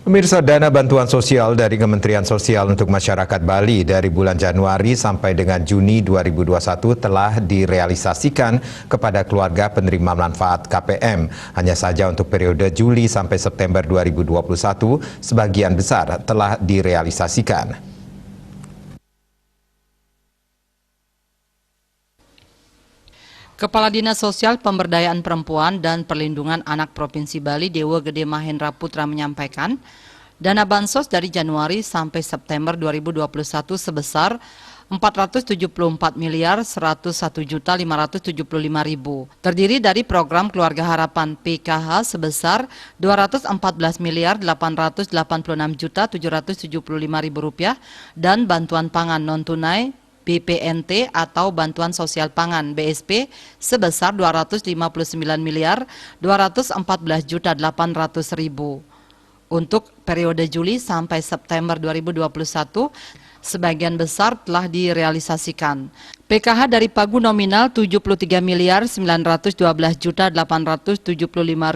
Pemirsa, dana bantuan sosial dari Kementerian Sosial untuk masyarakat Bali dari bulan Januari sampai dengan Juni 2021 telah direalisasikan kepada keluarga penerima manfaat KPM. Hanya saja untuk periode Juli sampai September 2021, sebagian besar telah direalisasikan. Kepala Dinas Sosial Pemberdayaan Perempuan dan Perlindungan Anak Provinsi Bali, Dewa Gede Mahendra Putra menyampaikan, dana bansos dari Januari sampai September 2021 sebesar 474 miliar 101 juta 575 ribu. Terdiri dari program Keluarga Harapan PKH sebesar 214 miliar 886 juta 775 ribu rupiah dan bantuan pangan non-tunai BPNT atau Bantuan Sosial Pangan BSP sebesar 259 miliar 214 juta 800 ribu. Untuk periode Juli sampai September 2021, sebagian besar telah direalisasikan. PKH dari pagu nominal 73 miliar 912 juta 875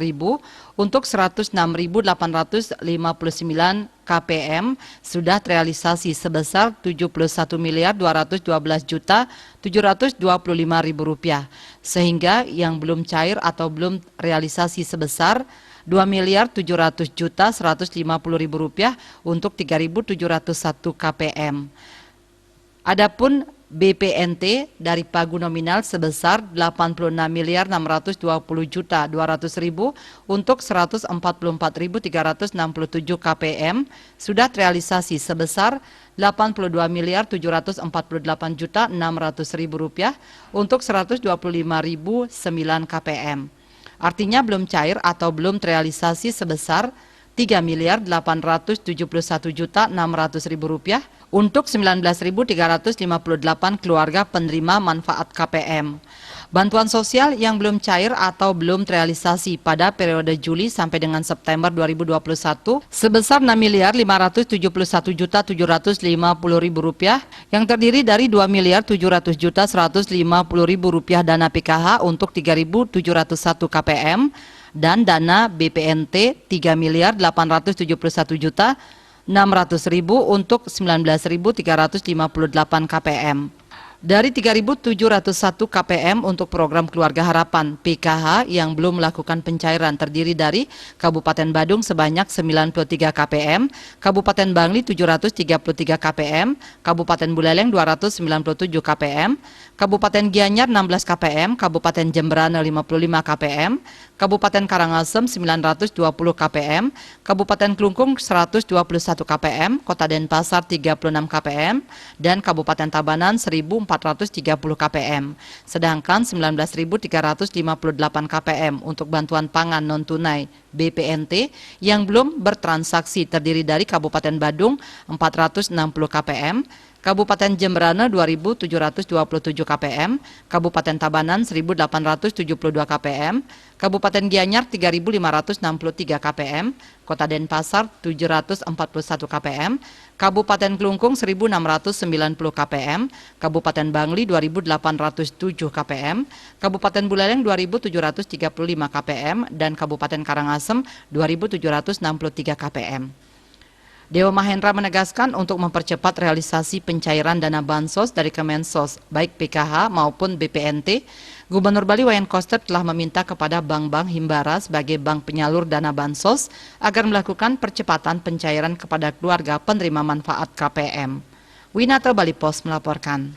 ribu untuk 106.859 KPM sudah terrealisasi sebesar 71 miliar 212 juta 725 ribu rupiah, sehingga yang belum cair atau belum realisasi sebesar 2 miliar 700 juta 150 ribu rupiah untuk 3.701 KPM. Adapun BPNT dari pagu nominal sebesar 86 miliar 620 juta 200 ribu untuk 144.367 KPM sudah terrealisasi sebesar 82 miliar 748 juta 600 ribu rupiah untuk 125.009 KPM. Artinya belum cair atau belum terrealisasi sebesar 3 miliar 871 juta 600 ribu rupiah untuk 19.358 keluarga penerima manfaat KPM. Bantuan sosial yang belum cair atau belum terrealisasi pada periode Juli sampai dengan September 2021 sebesar 6 miliar 571 juta 750 ribu rupiah yang terdiri dari 2 miliar 700 juta 150 ribu rupiah dana PKH untuk 3.701 KPM dan dana BPNT 3 miliar 871 juta 600 ribu untuk 19.358 KPM. Dari 3.701 KPM untuk program Keluarga Harapan PKH yang belum melakukan pencairan terdiri dari Kabupaten Badung sebanyak 93 KPM, Kabupaten Bangli 733 KPM, Kabupaten Buleleng 297 KPM, Kabupaten Gianyar 16 KPM, Kabupaten Jemberana 55 KPM, Kabupaten Karangasem 920 KPM, Kabupaten Klungkung 121 KPM, Kota Denpasar 36 KPM, dan Kabupaten Tabanan 1.430 KPM. Sedangkan 19.358 KPM untuk bantuan pangan non-tunai BPNT yang belum bertransaksi terdiri dari Kabupaten Badung 460 KPM, Kabupaten Jemberana 2.727 KPM, Kabupaten Tabanan 1.872 KPM, Kabupaten Gianyar 3.563 KPM, Kota Denpasar 741 KPM, Kabupaten Klungkung 1.690 KPM, Kabupaten Bangli 2.807 KPM, Kabupaten Buleleng 2.735 KPM, dan Kabupaten Karangasem 2.763 KPM. Dewa Mahendra menegaskan untuk mempercepat realisasi pencairan dana bansos dari Kemensos, baik PKH maupun BPNT, Gubernur Bali Wayan Koster telah meminta kepada bank-bank Himbara sebagai bank penyalur dana bansos agar melakukan percepatan pencairan kepada keluarga penerima manfaat KPM. Winata Bali Pos melaporkan.